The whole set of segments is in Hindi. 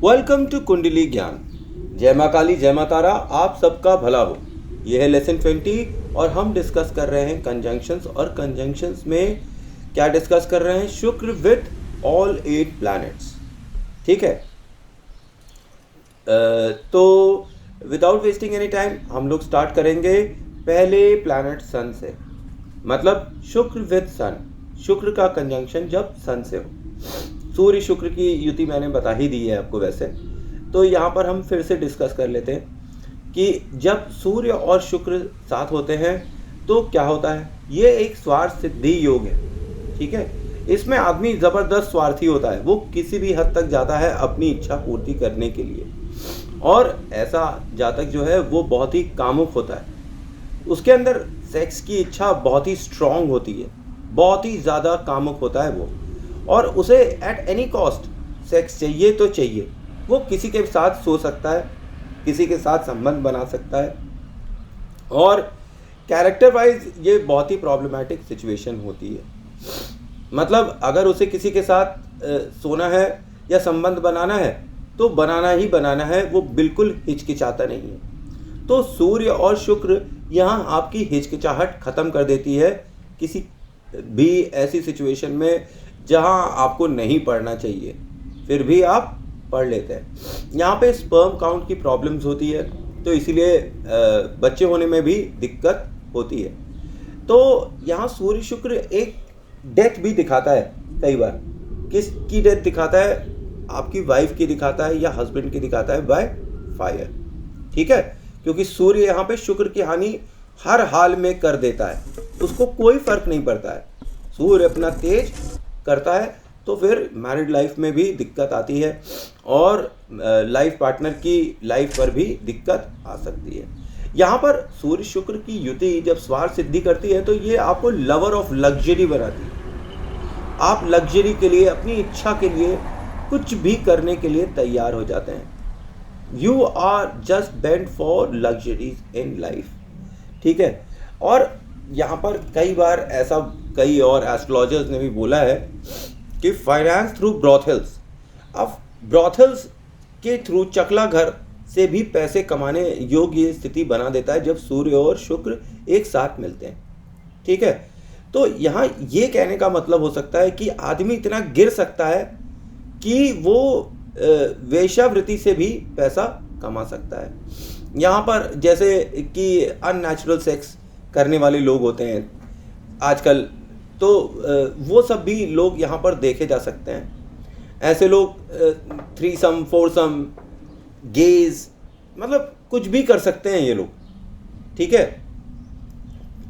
वेलकम टू कुंडली ज्ञान। जय माँ काली, जय माँ तारा, आप सबका भला हो। ये है लेसन 20 और हम डिस्कस कर रहे हैं कंजंक्शंस। और कंजंक्शंस में क्या डिस्कस कर रहे हैं? शुक्र विथ ऑल 8 प्लैनेट्स। ठीक है। तो विदाउट वेस्टिंग एनी टाइम हम लोग स्टार्ट करेंगे पहले प्लैनेट सन से। मतलब शुक्र विथ सन, शुक्र का कंजंक्शन जब सन से हो। सूर्य शुक्र की युति मैंने बता ही दी है आपको वैसे। तो यहाँ पर हम फिर से डिस्कस कर लेते हैं कि जब सूर्य और शुक्र साथ होते हैं तो क्या होता है। ये एक स्वार्थ सिद्धि योग है। ठीक है। इसमें आदमी ज़बरदस्त स्वार्थी होता है, वो किसी भी हद तक जाता है अपनी इच्छा पूर्ति करने के लिए। और ऐसा जातक जो है वो बहुत ही कामुक होता है। उसके अंदर सेक्स की इच्छा बहुत ही स्ट्रांग होती है, बहुत ही ज़्यादा कामुक होता है वो। और उसे एट एनी कॉस्ट सेक्स चाहिए तो चाहिए। वो किसी के साथ सो सकता है, किसी के साथ संबंध बना सकता है। और कैरेक्टर वाइज ये बहुत ही प्रॉब्लमैटिक सिचुएशन होती है। मतलब अगर उसे किसी के साथ सोना है या संबंध बनाना है तो बनाना ही बनाना है, वो बिल्कुल हिचकिचाता नहीं है। तो सूर्य और शुक्र यहाँ आपकी हिचकिचाहट ख़त्म कर देती है किसी भी ऐसी सिचुएशन में जहाँ आपको नहीं पढ़ना चाहिए, फिर भी आप पढ़ लेते हैं। यहाँ पे स्पर्म काउंट की प्रॉब्लम्स होती है, तो इसीलिए बच्चे होने में भी दिक्कत होती है। तो यहाँ सूर्य शुक्र एक डेथ भी दिखाता है कई बार। किसकी डेथ दिखाता है? आपकी वाइफ की दिखाता है या हस्बैंड की दिखाता है बाय फायर। ठीक है। क्योंकि सूर्य यहाँ पे शुक्र की हानि हर हाल में कर देता है, उसको कोई फर्क नहीं पड़ता है। सूर्य अपना तेज करता है तो फिर मैरिड लाइफ में भी दिक्कत आती है और लाइफ पार्टनर की लाइफ पर भी दिक्कत आ सकती है। यहाँ पर सूर्य शुक्र की युति जब स्वार्थ सिद्धि करती है तो ये आपको लवर ऑफ लग्जरी बनाती है। आप लग्जरी के लिए, अपनी इच्छा के लिए कुछ भी करने के लिए तैयार हो जाते हैं। You are just bent for luxuries in life. ठीक है। और यहाँ पर कई बार ऐसा कई और एस्ट्रोलॉजर्स ने भी बोला है कि फाइनेंस थ्रू ब्रॉथल्स। अब ब्रॉथल्स के थ्रू, चकला घर से भी पैसे कमाने योग्य स्थिति बना देता है जब सूर्य और शुक्र एक साथ मिलते हैं। ठीक है। तो यहाँ ये कहने का मतलब हो सकता है कि आदमी इतना गिर सकता है कि वो वेश्यावृत्ति से भी पैसा कमा सकता है। यहाँ पर जैसे कि अननेचुरल सेक्स करने वाले लोग होते हैं आजकल, तो वो सब भी लोग यहाँ पर देखे जा सकते हैं। ऐसे लोग थ्रीसम, फोरसम, गेज, मतलब कुछ भी कर सकते हैं ये लोग। ठीक है।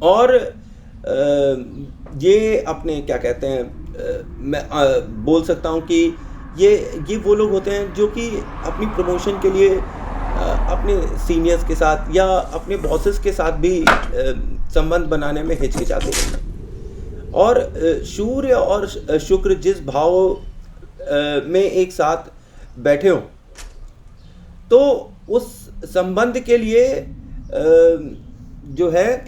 और ये अपने क्या कहते हैं, मैं बोल सकता हूँ कि ये वो लोग होते हैं जो कि अपनी प्रमोशन के लिए अपने सीनियर्स के साथ या अपने बॉसेस के साथ भी संबंध बनाने में हिचकिचाते हैं। और सूर्य और शुक्र जिस भाव में एक साथ बैठे हों तो उस संबंध के लिए जो है,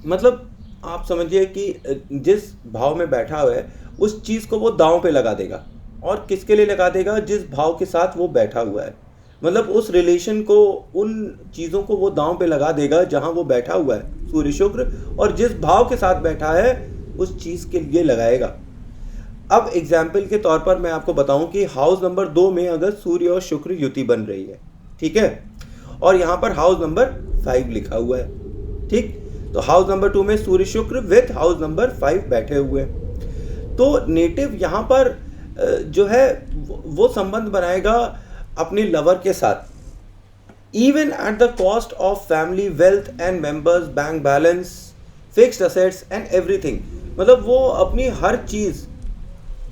मतलब आप समझिए कि जिस भाव में बैठा हुआ है उस चीज़ को वो दांव पे लगा देगा। और किसके लिए लगा देगा? जिस भाव के साथ वो बैठा हुआ है। मतलब उस रिलेशन को, उन चीज़ों को वो दांव पे लगा देगा जहां वो बैठा हुआ है सूर्य शुक्र, और जिस भाव के साथ बैठा है उस चीज़ के लिए लगाएगा। अब एग्जाम्पल के तौर पर मैं आपको बताऊं कि हाउस नंबर 2 में अगर सूर्य और शुक्र युति बन रही है, ठीक है, और यहाँ पर हाउस नंबर 5 लिखा हुआ है। ठीक। तो हाउस नंबर 2 में सूर्य शुक्र विथ हाउस नंबर 5 बैठे हुए हैं, तो नेटिव यहाँ पर जो है वो संबंध बनाएगा अपने लवर के साथ। Even at the cost of family wealth and members, bank balance, fixed assets and everything. मतलब वो अपनी हर चीज़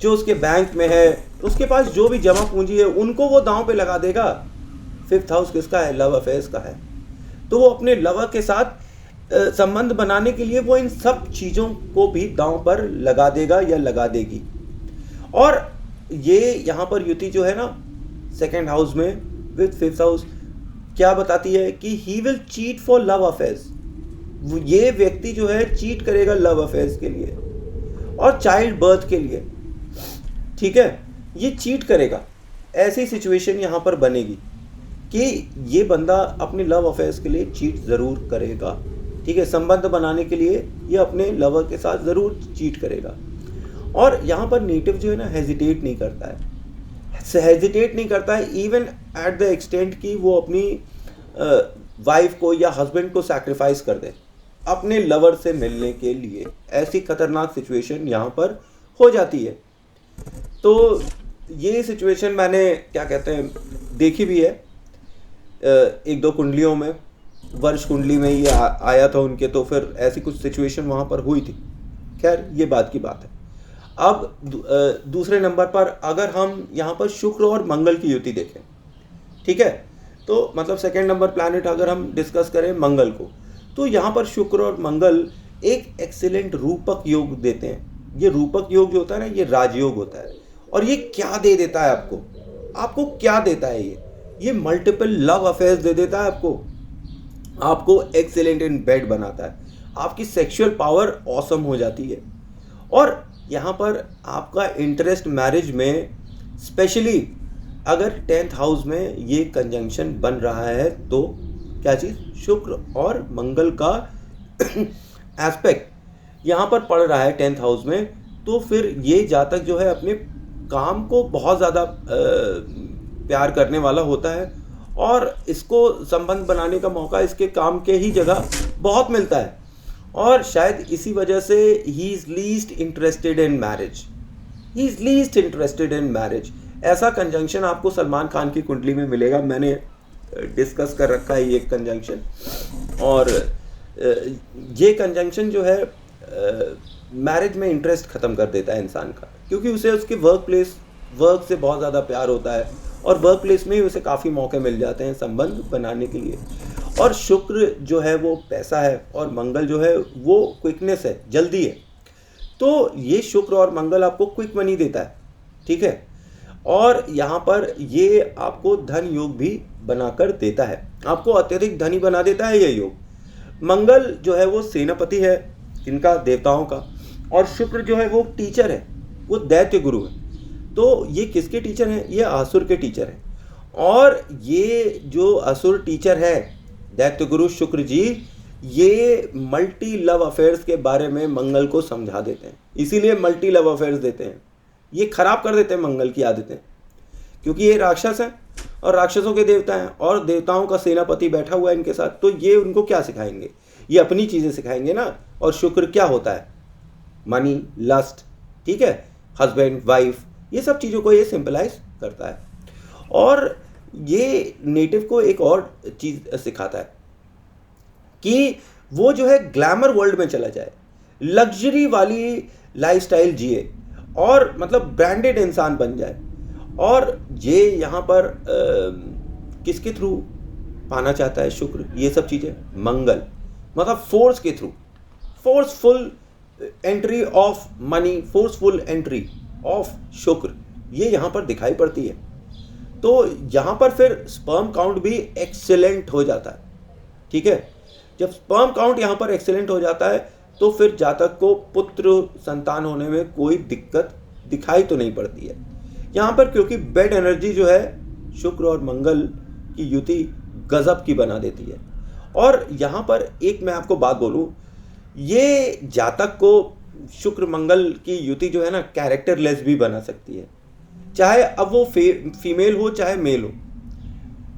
जो उसके बैंक में है, उसके पास जो भी जमा पूंजी है, उनको वो दांव पे लगा देगा। 5th हाउस किसका है? लव अफेयर्स का है। तो वो अपने लवर के साथ संबंध बनाने के लिए वो इन सब चीज़ों को भी दांव पर लगा देगा या लगा देगी। और ये यहाँ पर युति जो है ना 2nd हाउस में विथ 5th हाउस क्या बताती है कि he will cheat for love affairs. ये व्यक्ति जो है चीट करेगा लव अफेयर्स के लिए और चाइल्ड बर्थ के लिए। ठीक है। ये चीट करेगा। ऐसी सिचुएशन यहाँ पर बनेगी कि ये बंदा अपने लव अफेयर्स के लिए चीट ज़रूर करेगा, ठीक है, संबंध बनाने के लिए ये अपने लवर के साथ ज़रूर चीट करेगा। और यहाँ पर नेटिव जो है ना हेजिटेट नहीं करता है, इवन एट द एक्सटेंट कि वो अपनी वाइफ को या हस्बैंड को सैक्रिफाइस कर दे अपने लवर से मिलने के लिए। ऐसी खतरनाक सिचुएशन यहाँ पर हो जाती है। तो ये सिचुएशन मैंने क्या कहते हैं देखी भी है, एक दो कुंडलियों में, वर्ष कुंडली में ये आया था उनके, तो फिर ऐसी कुछ सिचुएशन वहाँ पर हुई थी। खैर ये बात की बात है। अब दूसरे नंबर पर अगर हम यहाँ पर शुक्र और मंगल की युति देखें, ठीक है, तो मतलब सेकेंड नंबर प्लैनेट अगर हम डिस्कस करें मंगल को, तो यहाँ पर शुक्र और मंगल एक एक्सीलेंट रूपक योग देते हैं। ये रूपक योग जो होता है ना, ये राजयोग होता है। और ये क्या दे देता है आपको क्या देता है ये मल्टीपल लव अफेयर्स दे देता है आपको एक्सीलेंट इन बेड बनाता है, आपकी सेक्सुअल पावर ऑसम हो जाती है। और यहाँ पर आपका इंटरेस्ट मैरिज में, स्पेशली अगर 10th हाउस में ये कंजंक्शन बन रहा है, तो क्या चीज़, शुक्र और मंगल का एस्पेक्ट यहाँ पर पड़ रहा है 10th हाउस में, तो फिर ये जातक जो है अपने काम को बहुत ज़्यादा प्यार करने वाला होता है और इसको संबंध बनाने का मौका इसके काम के ही जगह बहुत मिलता है। और शायद इसी वजह से he is least interested in marriage. ऐसा कंजंक्शन आपको सलमान खान की कुंडली में मिलेगा। मैंने डिस्कस कर रखा है ये कंजंक्शन। और ये कंजंक्शन जो है मैरिज में इंटरेस्ट ख़त्म कर देता है इंसान का, क्योंकि उसे उसके वर्क से बहुत ज़्यादा प्यार होता है और वर्क प्लेस में ही उसे काफ़ी मौके मिल जाते हैं संबंध बनाने के लिए। और शुक्र जो है वो पैसा है और मंगल जो है वो क्विकनेस है, जल्दी है। तो ये शुक्र और मंगल आपको क्विक मनी देता है, ठीक है। और यहाँ पर ये आपको धन योग भी बनाकर देता है, आपको अत्यधिक धनी बना देता है ये योग। मंगल जो है वो सेनापति है इनका, देवताओं का, और शुक्र जो है वो टीचर है, वो दैत्य गुरु है। तो ये किसके टीचर हैं, ये असुर के टीचर हैं। और ये जो असुर टीचर है दैत्य गुरु शुक्र जी, ये मल्टी लव अफेयर्स के बारे में मंगल को समझा देते हैं, इसीलिए मल्टी लव अफेयर्स देते हैं। ये खराब कर देते हैं मंगल की आदतें, क्योंकि ये राक्षस हैं और राक्षसों के देवता हैं और देवताओं का सेनापति बैठा हुआ है इनके साथ। तो ये उनको क्या सिखाएंगे, ये अपनी चीज़ें सिखाएंगे ना। और शुक्र क्या होता है, मनी, लस्ट, ठीक है, हस्बैंड, वाइफ, ये सब चीज़ों को ये सिंपलाइज करता है। और ये नेटिव को एक और चीज़ सिखाता है कि वो जो है ग्लैमर वर्ल्ड में चला जाए, लग्जरी वाली लाइफस्टाइल जिए और मतलब ब्रांडेड इंसान बन जाए। और ये यहाँ पर किसके थ्रू पाना चाहता है शुक्र ये सब चीज़ें, मंगल, मतलब फोर्स के through, forceful entry of money, forceful entry of शुक्र, ये यहाँ पर दिखाई पड़ती है। तो यहाँ पर फिर स्पर्म काउंट भी एक्सेलेंट हो जाता है, ठीक है। जब स्पर्म काउंट यहाँ पर एक्सेलेंट हो जाता है तो फिर जातक को पुत्र संतान होने में कोई दिक्कत दिखाई तो नहीं पड़ती है यहाँ पर, क्योंकि बेड एनर्जी जो है शुक्र और मंगल की युति गजब की बना देती है। और यहाँ पर एक मैं आपको बात बोलूँ, ये जातक को शुक्र मंगल की युति जो है ना कैरेक्टरलेस भी बना सकती है, चाहे अब वो फीमेल हो चाहे मेल हो,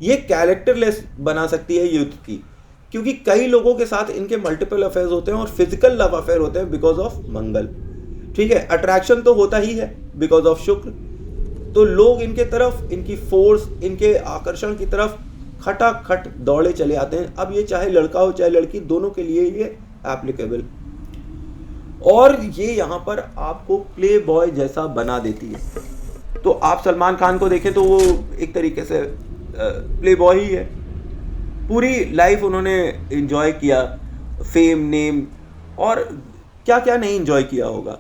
ये कैरेक्टरलेस बना सकती है युति। क्योंकि कई लोगों के साथ इनके मल्टीपल अफेयर्स होते हैं और फिजिकल लव अफेयर होते हैं बिकॉज ऑफ मंगल, ठीक है। अट्रैक्शन तो होता ही है बिकॉज ऑफ शुक्र, तो लोग इनके तरफ, इनकी फोर्स, इनके आकर्षण की तरफ खटाखट दौड़े चले आते हैं। अब ये चाहे लड़का हो चाहे लड़की, दोनों के लिए ये एप्लीकेबल। और ये यहाँ पर आपको प्ले बॉय जैसा बना देती है। तो आप सलमान खान को देखें तो वो एक तरीके से प्ले बॉय ही है, पूरी लाइफ उन्होंने एंजॉय किया, फेम, नेम और क्या क्या नहीं एंजॉय किया होगा।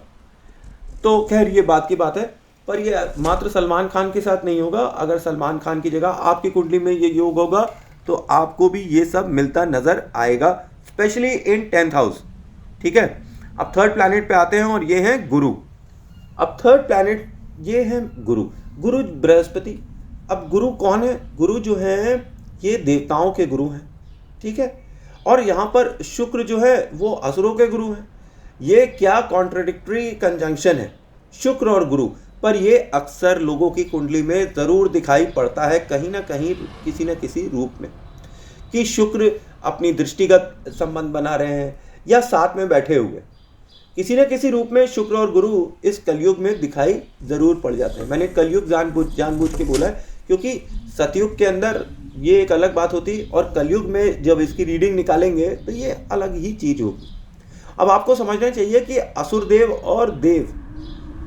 तो खैर ये बात की बात है, पर ये मात्र सलमान खान के साथ नहीं होगा। अगर सलमान खान की जगह आपकी कुंडली में ये योग होगा तो आपको भी ये सब मिलता नजर आएगा, स्पेशली इन 10th हाउस, ठीक है। अब थर्ड प्लैनेट पे आते हैं और ये हैं गुरु। अब थर्ड प्लैनेट ये हैं गुरु। गुरु बृहस्पति अब गुरु कौन है? गुरु जो है ये देवताओं के गुरु हैं, ठीक है। और यहाँ पर शुक्र जो है वो असुरों के गुरु हैं। ये क्या कॉन्ट्रडिक्टरी कंजंक्शन है, शुक्र और गुरु। पर ये अक्सर लोगों की कुंडली में ज़रूर दिखाई पड़ता है कहीं ना कहीं, किसी न किसी रूप में, कि शुक्र अपनी दृष्टिगत संबंध बना रहे हैं या साथ में बैठे हुए किसी न किसी रूप में शुक्र और गुरु इस कलयुग में दिखाई ज़रूर पड़ जाते हैं। मैंने कलयुग जानबूझ के बोला है क्योंकि सतयुग के अंदर ये एक अलग बात होती और कलयुग में जब इसकी रीडिंग निकालेंगे तो ये अलग ही चीज़ होगी। अब आपको समझना चाहिए कि असुर देव और देव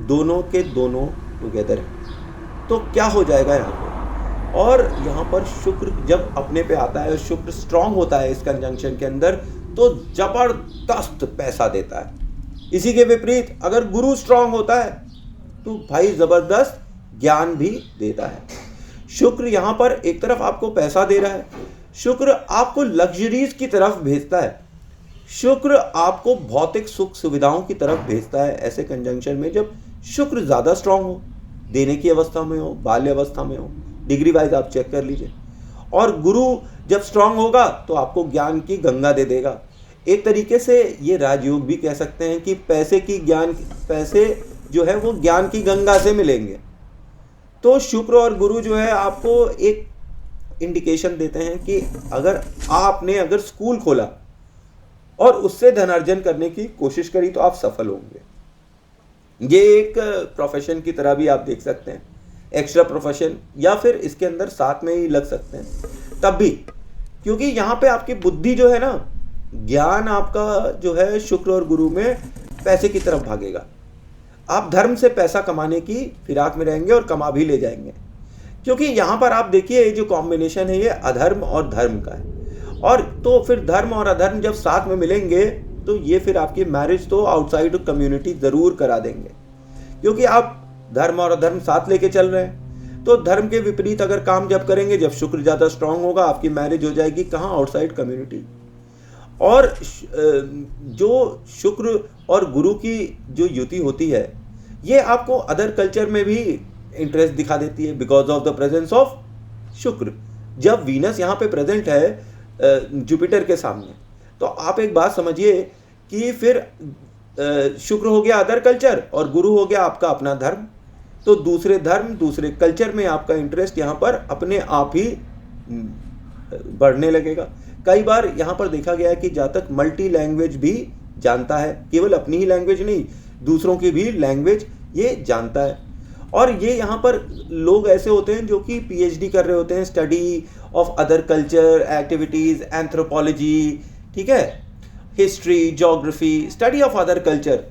दोनों के दोनों टुगेदर हैं। तो क्या हो जाएगा यहाँ पर? और यहाँ पर शुक्र जब अपने पे आता है और शुक्र स्ट्रांग होता है इस कंजंक्शन के अंदर तो जबरदस्त पैसा देता है। इसी के विपरीत अगर गुरु स्ट्रांग होता है तो भाई जबरदस्त ज्ञान भी देता है। शुक्र यहाँ पर एक तरफ आपको पैसा दे रहा है, शुक्र आपको लग्जरीज की तरफ भेजता है, शुक्र आपको भौतिक सुख सुविधाओं की तरफ भेजता है। ऐसे कंजंक्शन में जब शुक्र ज़्यादा स्ट्रांग हो, देने की अवस्था में हो, बाल्य अवस्था में हो, डिग्री वाइज आप चेक कर लीजिए। और गुरु जब स्ट्रांग होगा तो आपको ज्ञान की गंगा दे देगा। एक तरीके से ये राजयोग भी कह सकते हैं कि पैसे जो है वो ज्ञान की गंगा से मिलेंगे। तो शुक्र और गुरु जो है आपको एक इंडिकेशन देते हैं कि अगर आपने स्कूल खोला और उससे धनार्जन करने की कोशिश करी तो आप सफल होंगे। ये एक प्रोफेशन की तरह भी आप देख सकते हैं, एक्स्ट्रा प्रोफेशन, या फिर इसके अंदर साथ में ही लग सकते हैं तब भी, क्योंकि यहाँ पे आपकी बुद्धि जो है ना, ज्ञान आपका जो है शुक्र और गुरु में पैसे की तरफ भागेगा। आप धर्म से पैसा कमाने की फिराक में रहेंगे और कमा भी ले जाएंगे, क्योंकि यहाँ पर आप देखिए ये जो कॉम्बिनेशन है ये अधर्म और धर्म का है। और तो फिर धर्म और अधर्म जब साथ में मिलेंगे तो ये फिर आपकी मैरिज तो आउटसाइड कम्युनिटी ज़रूर करा देंगे, क्योंकि आप धर्म और अधर्म साथ लेके चल रहे हैं। तो धर्म के विपरीत अगर काम जब करेंगे, जब शुक्र ज़्यादा स्ट्रांग होगा, आपकी मैरिज हो जाएगी कहाँ? Outside community. और जो शुक्र और गुरु की जो युति होती है ये आपको अदर कल्चर में भी इंटरेस्ट दिखा देती है because of the presence of शुक्र। जब वीनस यहाँ पे प्रेजेंट है जुपिटर के सामने, तो आप एक बात समझिए कि फिर शुक्र हो गया अदर कल्चर और गुरु हो गया आपका अपना धर्म। तो दूसरे धर्म, दूसरे कल्चर में आपका इंटरेस्ट यहाँ पर अपने आप ही बढ़ने लगेगा। कई बार यहाँ पर देखा गया है कि जहाँ तक मल्टी लैंग्वेज भी जानता है, केवल अपनी ही लैंग्वेज नहीं, दूसरों की भी लैंग्वेज ये जानता है। और ये यहाँ पर लोग ऐसे होते हैं जो कि पीएचडी कर रहे होते हैं, study of other culture activities, anthropology, ठीक है, history, geography, study of other culture,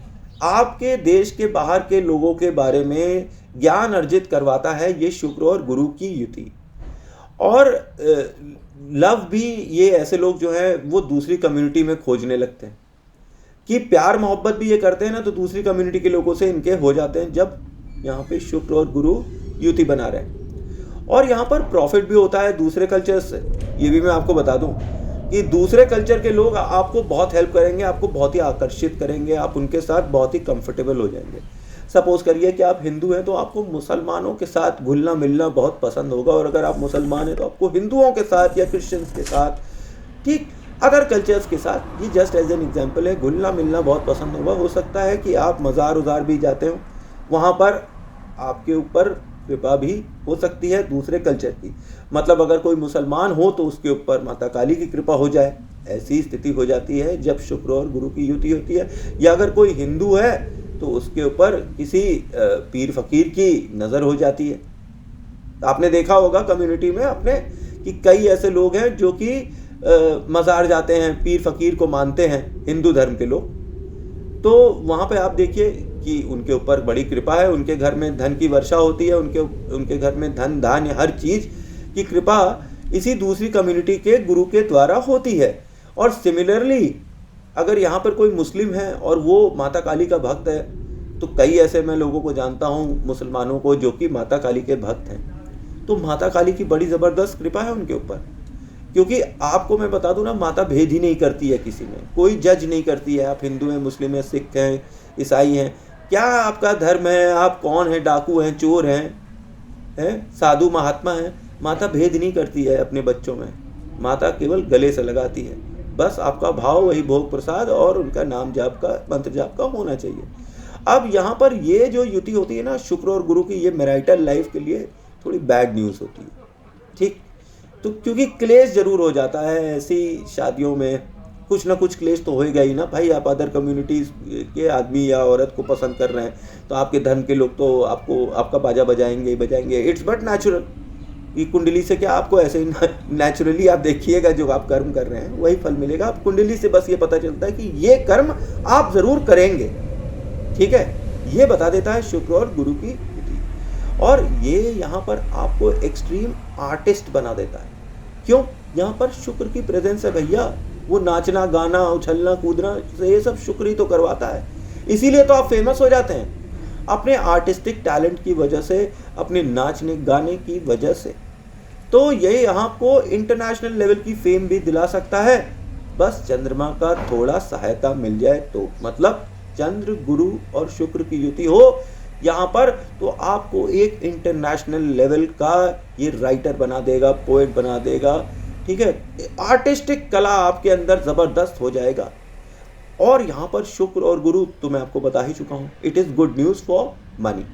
आपके देश के बाहर के लोगों के बारे में ज्ञान अर्जित करवाता है ये शुक्र और गुरु की युति। और लव भी ये ऐसे लोग जो हैं वो दूसरी कम्युनिटी में खोजने लगते हैं कि प्यार मोहब्बत भी ये करते हैं ना, तो दूसरी कम्युनिटी के लोगों से इनके हो जाते हैं जब यहाँ पे शुक्र और गुरु युति बना रहे हैं। और यहाँ पर प्रॉफिट भी होता है दूसरे कल्चर से। ये भी मैं आपको बता दूं कि दूसरे कल्चर के लोग आपको बहुत हेल्प करेंगे, आपको बहुत ही आकर्षित करेंगे, आप उनके साथ बहुत ही कंफर्टेबल हो जाएंगे। सपोज करिए कि आप हिंदू हैं तो आपको मुसलमानों के साथ घुलना मिलना बहुत पसंद होगा, और अगर आप मुसलमान हैं तो आपको हिंदुओं के साथ या क्रिश्चियंस के साथ, ठीक, अदर कल्चर्स के साथ, ये जस्ट एज एन एग्जाम्पल है, घुलना मिलना बहुत पसंद होगा। हो सकता है कि आप मज़ार उज़ार भी जाते हो, वहाँ पर आपके ऊपर कृपा भी हो सकती है दूसरे कल्चर की। मतलब अगर कोई मुसलमान हो तो उसके ऊपर माता काली की कृपा हो जाए, ऐसी स्थिति हो जाती है जब शुक्र और गुरु की युति होती है। या अगर कोई हिंदू है तो उसके ऊपर किसी पीर फकीर की नज़र हो जाती है। आपने देखा होगा कम्युनिटी में अपने कि कई ऐसे लोग हैं जो कि मज़ार जाते हैं, पीर फकीर को मानते हैं, हिंदू धर्म के लोग। तो वहाँ पे आप देखिए कि उनके ऊपर बड़ी कृपा है, उनके घर में धन की वर्षा होती है, उनके घर में धन धान्य हर चीज़ की कृपा इसी दूसरी कम्युनिटी के गुरु के द्वारा होती है। और सिमिलरली अगर यहाँ पर कोई मुस्लिम है और वो माता काली का भक्त है, तो कई ऐसे मैं लोगों को जानता हूँ मुसलमानों को जो कि माता काली के भक्त हैं, तो माता काली की बड़ी ज़बरदस्त कृपा है उनके ऊपर। क्योंकि आपको मैं बता दूं ना, माता भेद ही नहीं करती है किसी में, कोई जज नहीं करती है, आप हिंदू हैं, मुस्लिम हैं, सिख हैं, ईसाई हैं, क्या आपका धर्म है, आप कौन हैं, डाकू हैं, चोर हैं, है, साधु महात्मा है, माता भेद नहीं करती है अपने बच्चों में, माता केवल गले से लगाती है। बस आपका भाव वही भोग प्रसाद और उनका नाम जाप का, मंत्र जाप का होना चाहिए। अब यहाँ पर ये जो युति होती है ना शुक्र और गुरु की, ये मैरिटल लाइफ के लिए थोड़ी बैड न्यूज़ होती है, ठीक। तो क्योंकि क्लेश जरूर हो जाता है ऐसी शादियों में, कुछ ना कुछ क्लेश तो होएगा ही ना भाई। आप अदर कम्युनिटीज़ के आदमी या औरत को पसंद कर रहे हैं तो आपके धर्म के लोग तो आपको आपका बाजा बजाएंगे ही बजाएंगे। इट्स बट नेचुरल कि कुंडली से क्या, आपको ऐसे ही नेचुरली आप देखिएगा जो आप कर्म कर रहे हैं वही फल मिलेगा। आप कुंडली से बस ये पता चलता है कि ये कर्म आप ज़रूर करेंगे, ठीक है। ये बता देता है शुक्र और गुरु की युति। और ये यहाँ पर आपको एक्सट्रीम आर्टिस्ट बना देता है। क्यों? यहाँ पर शुक्र की प्रेजेंस है भैया। वो नाचना गाना उछलना कूदना ये सब शुक्र ही तो करवाता है। इसीलिए तो आप फेमस हो जाते हैं अपने आर्टिस्टिक टैलेंट की वजह से, अपने नाचने गाने की वजह से। तो ये आपको इंटरनेशनल लेवल की फेम भी दिला सकता है, बस चंद्रमा का थोड़ा सहायता मिल जाए तो। मतलब चंद्र गुरु और शुक्र की युति हो यहाँ पर तो आपको एक इंटरनेशनल लेवल का ये राइटर बना देगा, पोएट बना देगा, ठीक है। आर्टिस्टिक कला आपके अंदर ज़बरदस्त हो जाएगा। और यहाँ पर शुक्र और गुरु तो मैं आपको बता ही चुका हूँ, it is good news for money.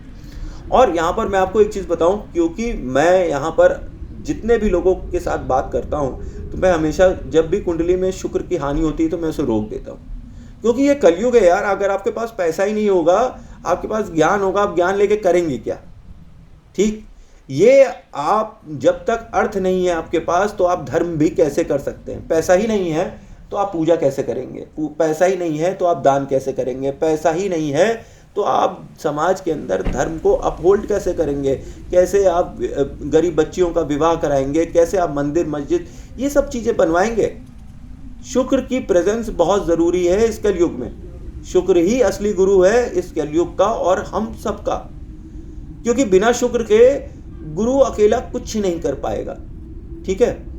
और यहाँ पर मैं आपको एक चीज़ बताऊँ, क्योंकि मैं यहाँ पर जितने भी लोगों के साथ बात करता हूँ तो मैं हमेशा जब भी कुंडली में शुक्र की हानि होती है तो मैं उसे रोक देता हूँ। क्योंकि ये कलयुग है यार। अगर आपके पास पैसा ही नहीं होगा, आपके पास ज्ञान होगा, आप ज्ञान लेके करेंगे क्या, ठीक। ये आप जब तक अर्थ नहीं है आपके पास तो आप धर्म भी कैसे कर सकते हैं। पैसा ही नहीं है तो आप पूजा कैसे करेंगे, पैसा ही नहीं है तो आप दान कैसे करेंगे, पैसा ही नहीं है तो आप समाज के अंदर धर्म को अपहोल्ड कैसे करेंगे, कैसे आप गरीब बच्चियों का विवाह कराएंगे, कैसे आप मंदिर मस्जिद ये सब चीज़ें बनवाएंगे। शुक्र की प्रेजेंस बहुत ज़रूरी है इस कलयुग में। शुक्र ही असली गुरु है इस कलयुग का और हम सब का। क्योंकि बिना शुक्र के गुरु अकेला कुछ नहीं कर पाएगा, ठीक है।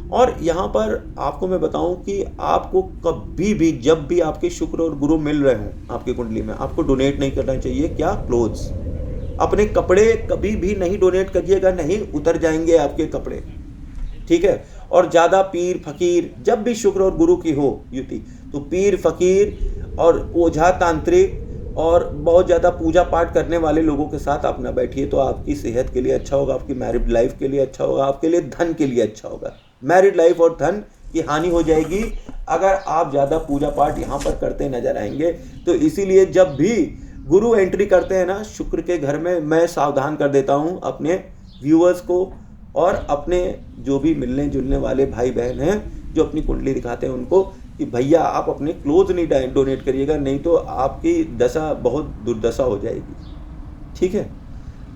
और यहाँ पर आपको मैं बताऊं कि आपको कभी भी जब भी आपके शुक्र और गुरु मिल रहे हों आपकी कुंडली में, आपको डोनेट नहीं करना चाहिए। क्या? क्लोथ्स। अपने कपड़े कभी भी नहीं डोनेट करिएगा, नहीं उतर जाएंगे आपके कपड़े, ठीक है। और ज़्यादा पीर फकीर, जब भी शुक्र और गुरु की हो युति तो पीर फकीर और ओझा तांत्रिक और बहुत ज़्यादा पूजा पाठ करने वाले लोगों के साथ आप ना बैठिए। तो आपकी सेहत के लिए अच्छा होगा, आपकी मैरिड लाइफ के लिए अच्छा होगा, आपके लिए धन के लिए अच्छा होगा। मैरिड लाइफ और धन की हानि हो जाएगी अगर आप ज़्यादा पूजा पाठ यहाँ पर करते नजर आएंगे। तो इसीलिए जब भी गुरु एंट्री करते हैं ना शुक्र के घर में, मैं सावधान कर देता हूँ अपने व्यूअर्स को और अपने जो भी मिलने जुलने वाले भाई बहन हैं जो अपनी कुंडली दिखाते हैं उनको, कि भैया आप अपने क्लोथ नहीं डोनेट करिएगा, नहीं तो आपकी दशा बहुत दुर्दशा हो जाएगी, ठीक है।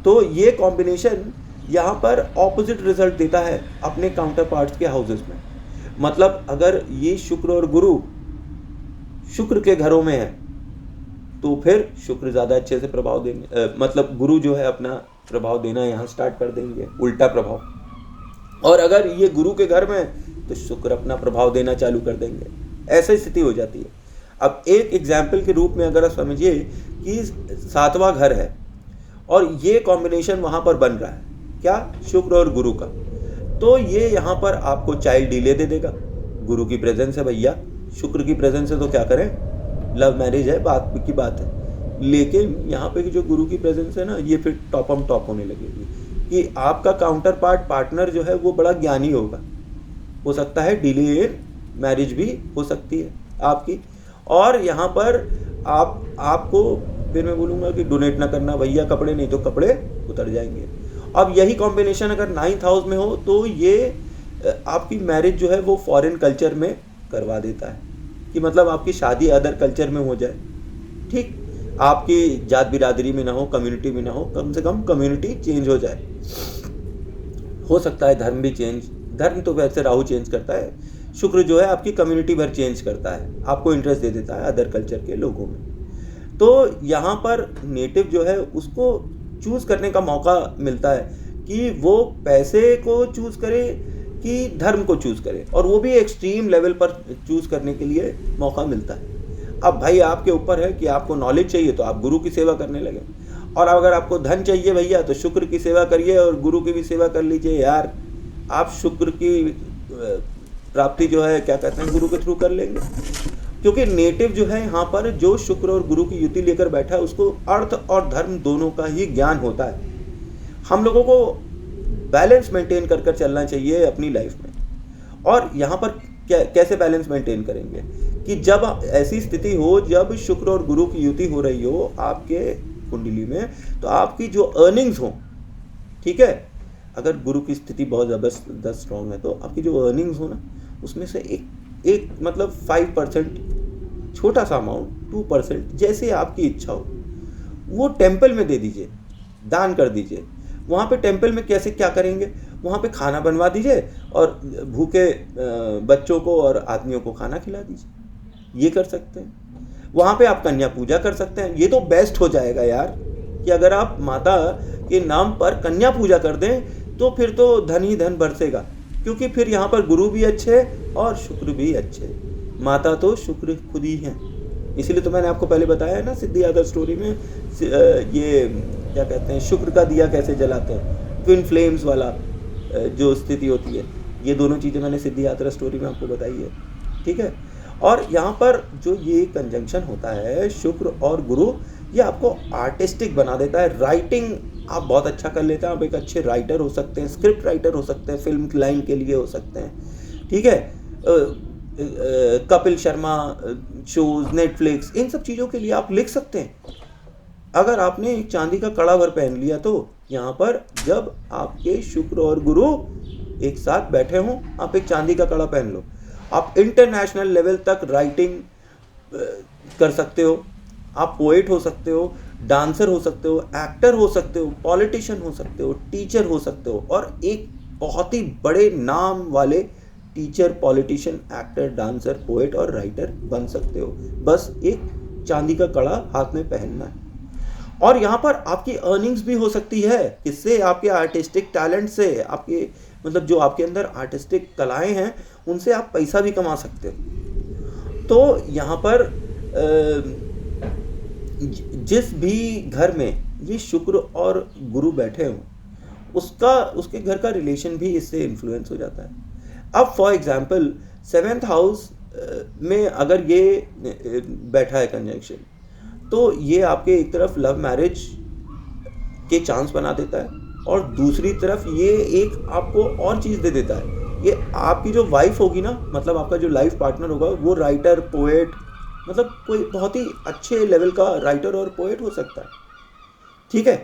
तो ये कॉम्बिनेशन यहाँ पर ऑपोजिट रिजल्ट देता है अपने काउंटर पार्ट्स के हाउसेस में। मतलब अगर ये शुक्र और गुरु शुक्र के घरों में है तो फिर शुक्र ज़्यादा अच्छे से प्रभाव देंगे, मतलब गुरु जो है अपना प्रभाव देना यहाँ स्टार्ट कर देंगे, उल्टा प्रभाव। और अगर ये गुरु के घर में तो शुक्र अपना प्रभाव देना चालू कर देंगे। ऐसी स्थिति हो जाती है। अब एक एग्जाम्पल के रूप में अगर आप समझिए कि 7वां घर है और ये कॉम्बिनेशन वहाँ पर बन रहा है, क्या? शुक्र और गुरु का। तो ये यहाँ पर आपको चाइल्ड डिले दे देगा। गुरु की प्रेजेंस है भैया, शुक्र की प्रेजेंस है तो क्या करें, लव मैरिज है, बात की बात है। लेकिन यहाँ पे जो गुरु की प्रेजेंस है ना, ये फिर टॉप होने लगेगी कि आपका काउंटर पार्टनर जो है वो बड़ा ज्ञानी होगा, हो सकता है डिले मैरिज भी हो सकती है आपकी। और यहाँ पर आपको फिर मैं बोलूँगा कि डोनेट ना करना भैया कपड़े, नहीं तो कपड़े उतर जाएंगे। अब यही कॉम्बिनेशन अगर 9th हाउस में हो तो ये आपकी मैरिज जो है वो फॉरेन कल्चर में करवा देता है, कि मतलब आपकी शादी अदर कल्चर में हो जाए, ठीक। आपकी जात बिरादरी में ना हो, कम्युनिटी में ना हो, कम से कम कम्युनिटी चेंज हो जाए। हो सकता है धर्म भी चेंज, धर्म तो वैसे राहु चेंज करता है, शुक्र जो है आपकी कम्युनिटी भर चेंज करता है, आपको इंटरेस्ट दे देता है अदर कल्चर के लोगों में। तो यहाँ पर नेटिव जो है उसको चूज़ करने का मौका मिलता है कि वो पैसे को चूज़ करे कि धर्म को चूज़ करे, और वो भी एक्सट्रीम लेवल पर चूज़ करने के लिए मौका मिलता है। अब भाई आपके ऊपर है कि आपको नॉलेज चाहिए तो आप गुरु की सेवा करने लगे, और अगर आपको धन चाहिए भैया तो शुक्र की सेवा करिए और गुरु की भी सेवा कर लीजिए यार, आप शुक्र की प्राप्ति जो है क्या कहते हैं गुरु के थ्रू कर लेंगे। क्योंकि नेटिव जो है यहाँ पर जो शुक्र और गुरु की युति लेकर बैठा है उसको अर्थ और धर्म दोनों का ही ज्ञान होता है। हम लोगों को बैलेंस मेंटेन कर कर चलना चाहिए अपनी लाइफ में। और यहाँ पर कैसे बैलेंस मेंटेन करेंगे कि जब ऐसी स्थिति हो जब शुक्र और गुरु की युति हो रही हो आपके कुंडली में, तो आपकी जो अर्निंग्स हो, ठीक है, अगर गुरु की स्थिति बहुत ज़बरदस्त स्ट्रॉन्ग है तो आपकी जो अर्निंग्स हो ना उसमें से एक मतलब 5%, छोटा सा अमाउंट 2%, जैसे आपकी इच्छा हो वो टेम्पल में दे दीजिए, दान कर दीजिए। वहाँ पे टेम्पल में कैसे क्या करेंगे, वहाँ पे खाना बनवा दीजिए और भूखे बच्चों को और आदमियों को खाना खिला दीजिए, ये कर सकते हैं। वहाँ पे आप कन्या पूजा कर सकते हैं, ये तो बेस्ट हो जाएगा यार कि अगर आप माता के नाम पर कन्या पूजा कर दें तो फिर तो धन ही धन बरसेगा, क्योंकि फिर यहाँ पर गुरु भी अच्छे और शुक्र भी अच्छे। माता तो शुक्र खुद ही है, इसीलिए तो मैंने आपको पहले बताया है ना सिद्धि आदर स्टोरी में, ये क्या कहते हैं शुक्र का दिया कैसे जलाते हैं, ट्विन फ्लेम्स वाला जो स्थिति होती है, ये दोनों चीज़ें मैंने सिद्धि यात्रा स्टोरी में आपको बताई है, ठीक है। और यहाँ पर जो ये कंजंक्शन होता है शुक्र और गुरु, ये आपको आर्टिस्टिक बना देता है। राइटिंग आप बहुत अच्छा कर लेते हैं, आप एक अच्छे राइटर हो सकते हैं, स्क्रिप्ट राइटर हो सकते हैं, फिल्म लाइन के लिए हो सकते हैं, ठीक है। कपिल शर्मा शोज, नेटफ्लिक्स, इन सब चीज़ों के लिए आप लिख सकते हैं। अगर आपने एक चांदी का कड़ा भर पहन लिया तो यहाँ पर जब आपके शुक्र और गुरु एक साथ बैठे हों, आप एक चांदी का कड़ा पहन लो, आप इंटरनेशनल लेवल तक राइटिंग कर सकते हो, आप पोएट हो सकते हो, डांसर हो सकते हो, एक्टर हो सकते हो, पॉलिटिशियन हो सकते हो, टीचर हो सकते हो, और एक बहुत ही बड़े नाम वाले teacher, politician, actor, dancer, poet और राइटर बन सकते हो, बस एक चांदी का कड़ा हाथ में पहनना है। और यहाँ पर आपकी अर्निंग्स भी हो सकती है, किससे? आपके आर्टिस्टिक टैलेंट से, आपके मतलब जो आपके अंदर आर्टिस्टिक कलाएं हैं उनसे आप पैसा भी कमा सकते हो। तो यहाँ पर जिस भी घर में ये शुक्र और गुरु बैठे हों उसके घर का रिलेशन भी इससे इन्फ्लुएंस हो जाता है। अब फॉर एग्जांपल 7th हाउस में अगर ये बैठा है कंजंक्शन, तो ये आपके एक तरफ लव मैरिज के चांस बना देता है और दूसरी तरफ ये एक आपको और चीज़ दे देता है, ये आपकी जो वाइफ होगी ना, मतलब आपका जो लाइफ पार्टनर होगा वो राइटर, पोएट, मतलब कोई बहुत ही अच्छे लेवल का राइटर और पोएट हो सकता है, ठीक है।